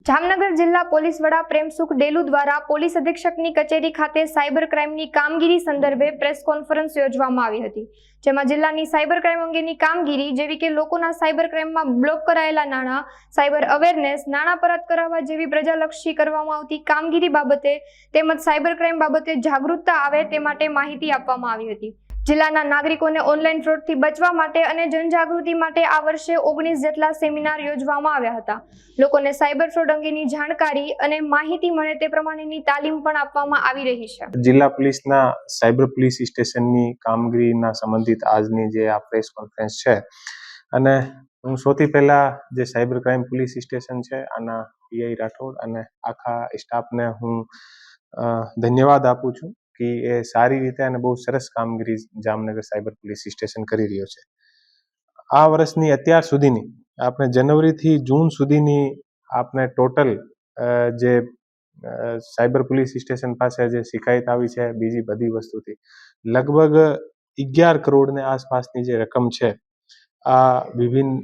જામનગર જિલ્લા પોલીસ વડા પ્રેમસુખ ડેલુ દ્વારા પોલીસ અધિક્ષકની કચેરી ખાતે સાયબર ક્રાઇમની કામગીરી સંદર્ભે પ્રેસ કોન્ફરન્સ યોજવામાં આવી હતી, જેમાં જિલ્લાની સાયબર ક્રાઇમ અંગેની કામગીરી જેવી કે લોકોના સાયબર ક્રાઇમમાં બ્લોક કરાયેલા નાણાં, સાયબર અવેરનેસ, નાણાં પરત કરાવવા જેવી પ્રજાલક્ષી કરવામાં આવતી કામગીરી બાબતે તેમજ સાયબર ક્રાઇમ બાબતે જાગૃતતા આવે તે માટે માહિતી આપવામાં આવી હતી। જિલ્લાના નાગરિકોને ઓનલાઈન ફ્રોડથી બચવા માટે અને જનજાગૃતિ માટે આ વર્ષે 19 જેટલા સેમિનાર યોજવામાં આવ્યા હતા। લોકોને સાયબર ફ્રોડ અંગેની જાણકારી અને માહિતી મળે તે પ્રમાણેની તાલીમ પણ આપવામાં આવી રહી છે। જિલ્લા પોલીસના સાયબર પોલીસ સ્ટેશનની કામગીરીના સંબંધિત આજની જે આ પ્રેસ કોન્ફરન્સ છે, અને હું સૌથી પહેલા જે સાયબર ક્રાઇમ પોલીસ સ્ટેશન છે આના પીઆઈ રાઠોડ અને આખા સ્ટાફને હું ધન્યવાદ આપું છું કે એ સારી રીતે અને બહુ સરસ કામગીરી જામનગર સાયબર પોલીસ સ્ટેશન કરી રહ્યો છે। આ વર્ષની અત્યાર સુધીની આપણે જનવરીથી જૂન સુધીની આપણે ટોટલ જે સાયબર પોલીસ સ્ટેશન પાસે જે શિકાયત આવી છે બીજી બધી વસ્તુથી લગભગ 11 કરોડની આસપાસની જે રકમ છે આ વિભિન્ન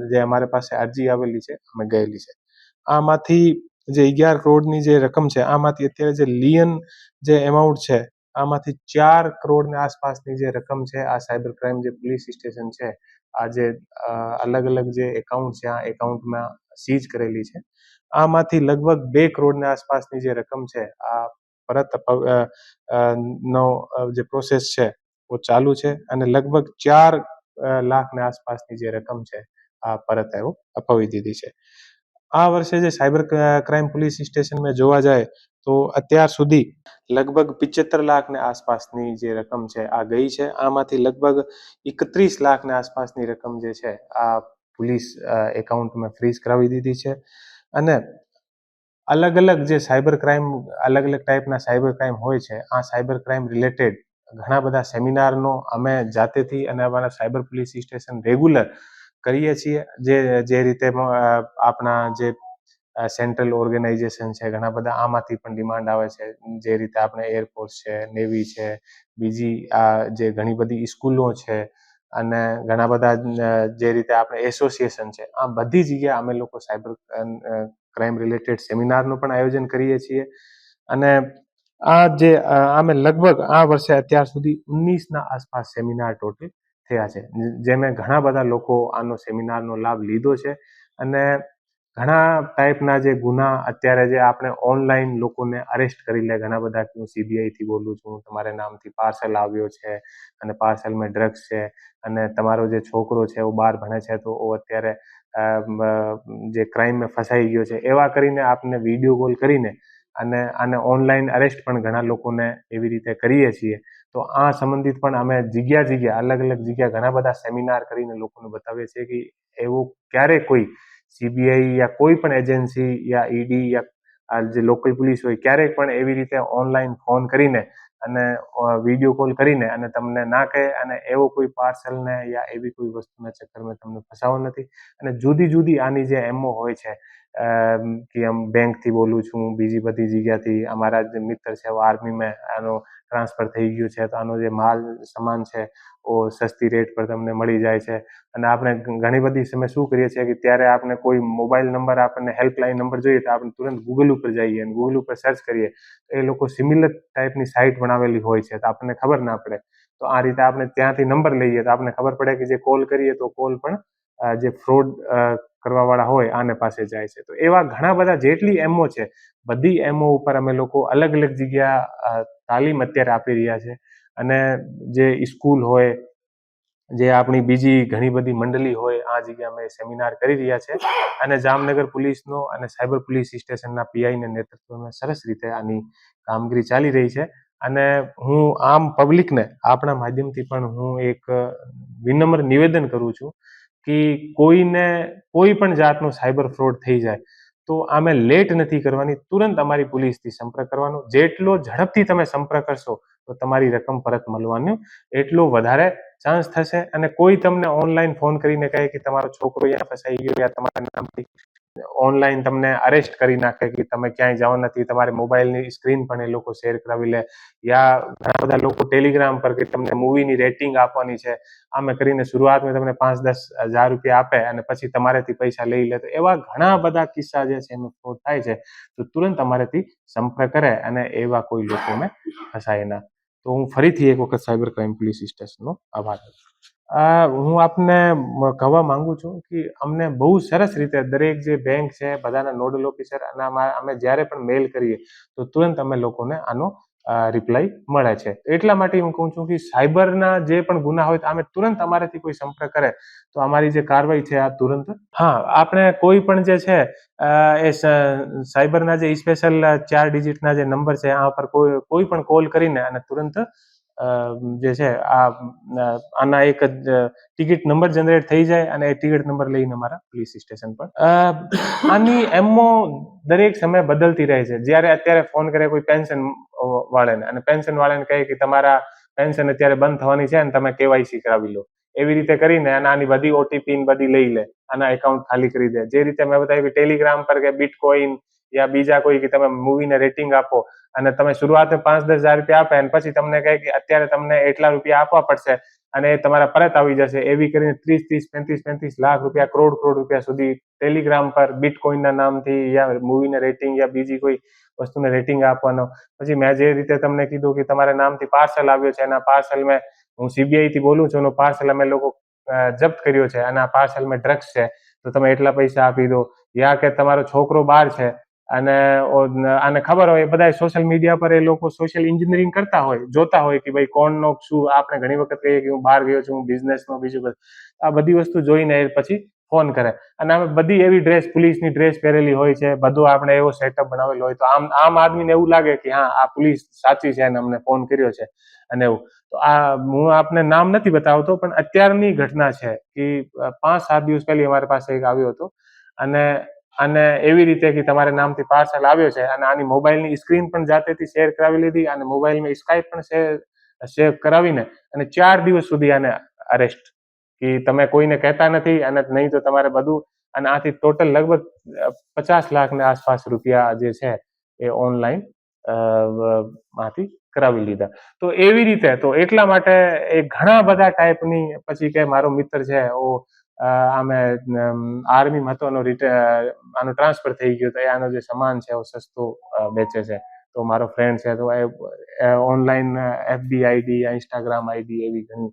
જે અમારી પાસે અરજી આવેલી છે અમે ગયેલી છે। આમાંથી જે 11 કરોડની જે રકમ છે આમાંથી અત્યારે જે લિયન જે એમાઉન્ટ છે આમાંથી 4 કરોડની આસપાસની જે રકમ છે આ સાયબર ક્રાઇમ જે પોલીસ સ્ટેશન છે આ જે અલગ અલગ જે એકાઉન્ટ છે આ એકાઉન્ટમાં સીઝ કરેલી છે। આમાંથી લગભગ 2 કરોડની આસપાસની જે રકમ છે આ પરત નો જે પ્રોસેસ છે वो ચાલુ છે અને લગભગ 4 લાખની આસપાસની જે રકમ છે આ પરત અપાવી દીધી છે। આ વર્ષે જે સાયબર ક્રાઇમ પોલીસ સ્ટેશનમાં જોવા જાય તો અત્યાર સુધી લગભગ 75 લાખની આસપાસની જે રકમ છે આ ગઈ છે। આમાંથી લગભગ 31 લાખની આસપાસની રકમ જે છે આ પોલીસ એકાઉન્ટમાં ફ્રીઝ કરાવી દીધી છે। અને અલગ અલગ જે સાયબર ક્રાઇમ અલગ અલગ ટાઈપના સાયબર ક્રાઇમ હોય છે આ સાયબર ક્રાઇમ રિલેટેડ ઘણા બધા સેમિનારનો અમે જાતેથી અને અમારા સાયબર પોલીસ સ્ટેશન રેગ્યુલર કરીએ છીએ। જે રીતે આપણા જે સેન્ટ્રલ ઓર્ગેનાઇઝેશન છે ઘણા બધા આમાંથી પણ ડિમાન્ડ આવે છે, જે રીતે આપણે એરફોર્સ છે, નેવી છે, બીજી જે ઘણી બધી સ્કૂલો છે અને ઘણા બધા જે રીતે આપણે એસોસિએશન છે આ બધી જગ્યાએ અમે લોકો સાયબર ક્રાઇમ રિલેટેડ સેમિનારનું પણ આયોજન કરીએ છીએ। અને આ જે અમે લગભગ આ વર્ષે અત્યાર સુધી 19ના આસપાસ સેમિનાર ટોટલ થયા છે, જેમાં ઘણા બધા લોકો આનો સેમિનારનો લાભ લીધો છે। અને ઘણા ટાઈપના જે ગુના અત્યારે જે આપણે ઓનલાઈન લોકોને અરેસ્ટ કરી લે, ઘણા બધા હું સીબીઆઈથી બોલું છું, તમારા નામથી પાર્સલ આવ્યો છે અને પાર્સલમાં ડ્રગ્સ છે અને તમારો જે છોકરો છે वो બહાર ભણે છે તો અત્યારે જે ક્રાઇમમાં ફસાઈ ગયો છે, એવા કરીને આપને વિડીયો કોલ કરીને અને આને ઓનલાઈન અરેસ્ટ પણ ઘણા લોકોને એવી રીતે કરીએ છીએ। તો આ સંબંધિત પણ અમે જગ્યા અલગ અલગ જગ્યા ઘણા બધા સેમિનાર કરીને લોકોને બતાવીએ છીએ કે એવું ક્યારે કોઈ સીબીઆઈ યા કોઈ પણ એજન્સી યા ઈડી યા જે લોકલ પોલીસ હોય ક્યારેક પણ એવી રીતે ઓનલાઈન ફોન કરીને અને વિડીયો કોલ કરીને અને તમને ના કહે અને એવો કોઈ પાર્સલને યા એવી કોઈ વસ્તુના ચક્કરમાં તમને ફસાવો નથી। અને જુદી જુદી આની જે એમઓ હોય છે કે આમ બેંકથી બોલું છું, બીજી બધી જગ્યાથી અમારા જે મિત્ર છે આર્મીમાં આનો ટ્રાન્સફર થઈ ગયું છે તો આનો જે માલ સામાન છે वो સસ્તી રેટ પર તમને મળી જાય છે। અને આપણે ઘણી બધી સમય શું કરીએ છીએ કે ત્યારે આપણે કોઈ મોબાઈલ નંબર આપણને હેલ્પલાઇન નંબર જોઈએ તો આપણે તુરંત ગૂગલ ઉપર જઈએ અને ગૂગલ ઉપર સર્ચ કરીએ તો એ લોકો સિમિલર ટાઈપની સાઇટ બનાવેલી હોય છે તો આપણને ખબર ના પડે। તો આ રીતે આપણે ત્યાંથી નંબર લઈએ તો આપણને ખબર પડે કે જે કોલ કરીએ તો કોલ પણ જે ફ્રોડ કરવાવાળા હોય આને પાસે જાય છે। તો એવા ઘણા બધા જેટલી એમઓ છે બધી એમઓ ઉપર અમે લોકો અલગ અલગ જગ્યા તાલીમ અત્યારે આપી રહ્યા છે। અને જે સ્કૂલ હોય, જે આપણી બીજી ઘણી બધી મંડળી હોય આ જગ્યાએ અમે સેમિનાર કરી રહ્યા છે। અને જામનગર પોલીસનો અને સાયબર પોલીસ સ્ટેશનના પીઆઈના નેતૃત્વમાં સરસ રીતે આની કામગીરી ચાલી રહી છે। અને હું આમ પબ્લિકને આપણા માધ્યમથી પણ હું એક વિનમ્ર નિવેદન કરું છું કે કોઈને કોઈ પણ જાતનો સાયબર ફ્રોડ થઈ જાય તો આમે લેટ નથી કરવાની, તુરંત અમારી પોલીસથી સંપર્ક કરવાનો। જેટલો ઝડપથી તમે સંપર્ક કરશો તો તમારી રકમ પરત મળવાનો એટલો વધારે ચાન્સ થશે। અને કોઈ તમને ઓનલાઈન ફોન કરીને કહે કે તમારો છોકરો અહીંયા ફસાઈ ગયો યા તમારા નામથી ઓનલાઈન તમને અરેસ્ટ કરી નાખે કે તમે ક્યાંય જવા નથી, તમારી મોબાઈલની સ્ક્રીન પણ એ લોકો શેર કરાવી લે, યા ઘણા બધા લોકો ટેલિગ્રામ પર કે તમને મૂવીની રેટિંગ આપવાની છે, આમે કરીને શરૂઆતમાં તમને 5-10 હજાર રૂપિયા આપે અને પછી તમારેથી પૈસા લઈ લે. તો એવા ઘણા બધા કિસ્સા જે છે એનો ફ્રોડ થાય છે. તો તુરંત અમારેથી સંપર્ક કરે અને એવા કોઈ લોકોને ફસાય ના. તો હું ફરીથી એક વખત સાયબર ક્રાઇમ પોલીસ સ્ટેશનનો આભાર. હું આપને કહેવા માંગુ છું કે અમને બહુ સરસ રીતે દરેક જે બેંક છે, બધાના નોડલ ઓફિસર, અને અમે જ્યારે પણ મેલ કરીએ તો તુરંત અમે લોકોને આનો રિપ્લાય મળે છે. એટલા માટે હું કહું છું કે સાયબરના જે પણ ગુના હોય તો અમે તુરંત અમારાથી કોઈ સંપર્ક કરે તો અમારી જે કાર્યવાહી છે આ તુરંત. હા, આપણે કોઈ પણ જે છે એ સાયબરના જે સ્પેશિયલ 4 ડિજિટના જે નંબર છે આ પર કોઈ પણ કોલ કરીને અને તુરંત જે છે આના એક ટિકિટ નંબર જનરેટ થઈ જાય અને એ ટિકિટ નંબર લઈને અમારા પોલીસ સ્ટેશન પર. આની એમઓ દરેક સમય બદલતી રહે છે. જ્યારે અત્યારે ફોન કરે કોઈ પેન્શન વાળાને અને પેન્શન વાળાને કહે કે તમારા પેન્શન અત્યારે બંધ થવાની છે અને તમે કેવાયસી કરાવી લો, એવી રીતે કરીને અને આની બધી ઓટીપી બધી લઈ લે, આના એકાઉન્ટ ખાલી કરી દે. જે રીતે મેં બતાવ્યું ટેલિગ્રામ પર કે બિટકોઈન યા બીજા કોઈ કે તમે મૂવીને રેટિંગ આપો અને તમે શરૂઆતમાં 5-10 હજાર રૂપિયા આપે અને પછી તમને કહે કે અત્યારે તમને એટલા રૂપિયા આપવા પડશે અને એ તમારા પરત આવી જશે, એવી કરીને 30-35 લાખ રૂપિયા, કરોડ રૂપિયા સુધી ટેલિગ્રામ પર બિટકોઈનના નામથી યા મૂવીને રેટિંગ યા બીજી કોઈ વસ્તુને રેટિંગ આપવાનો. પછી મેં જે રીતે તમને કીધું કે તમારા નામથી પાર્સલ આવ્યો છે, એના પાર્સલ મેં, હું CBI થી બોલું છું, એનો પાર્સલ અમે લોકો જપ્ત કર્યો છે અને આ પાર્સલમાં ડ્રગ્સ છે તો તમે એટલા પૈસા આપી દો. યા કે તમારો છોકરો બહાર છે અને આને ખબર હોય, બધા સોશિયલ મીડિયા પર એ લોકો સોશિયલ એન્જિનિયરિંગ કરતા હોય, જોતા હોય કે ભાઈ કોણનો શું. આપણે ઘણી વખત કહીએ કે હું બહાર ગયો છું, હું બિઝનેસમાં, બીજું આ બધી વસ્તુ જોઈને પછી ફોન કરે અને અમે બધી એવી ડ્રેસ, પોલીસની ડ્રેસ પહેરેલી હોય છે, બધું આપણે એવો સેટઅપ બનાવેલો હોય તો આમ આદમીને એવું લાગે કે હા આ પોલીસ સાચી છે અને અમને ફોન કર્યો છે અને એવું. તો આ હું આપને નામ નથી બતાવતો પણ અત્યારની ઘટના છે કે 5-7 દિવસ પહેલી અમારી પાસે એક આવ્યો હતો અને એવી રીતે કે તમારા નામથી પાર્સલ આવ્યો છે અને આની મોબાઈલની સ્ક્રીન પણ જાતેથી શેર કરાવી લીધી અને મોબાઈલમાં સ્કાઈપ પણ સેવ કરાવીને અને 4 દિવસ સુધી આને અરેસ્ટ, કે તમે કોઈને કહેતા નથી અને નહીં તો તમારે બધું. અને આથી ટોટલ લગભગ 50 લાખની આસપાસ રૂપિયા જે છે એ ઓનલાઈન માંથી કરાવી લીધા. તો એવી રીતે, તો એટલા માટે એ ઘણા બધા ટાઈપની, પછી કે મારો મિત્ર છે આમે આર્મીમાં હતો, આનો ટ્રાન્સફર થઈ ગયો તો આનો જે સામાન છે એ સસ્તો વેચે છે. તો મારો ફ્રેન્ડ છે તો એ online FB ID, Instagram ID એવી ઘણી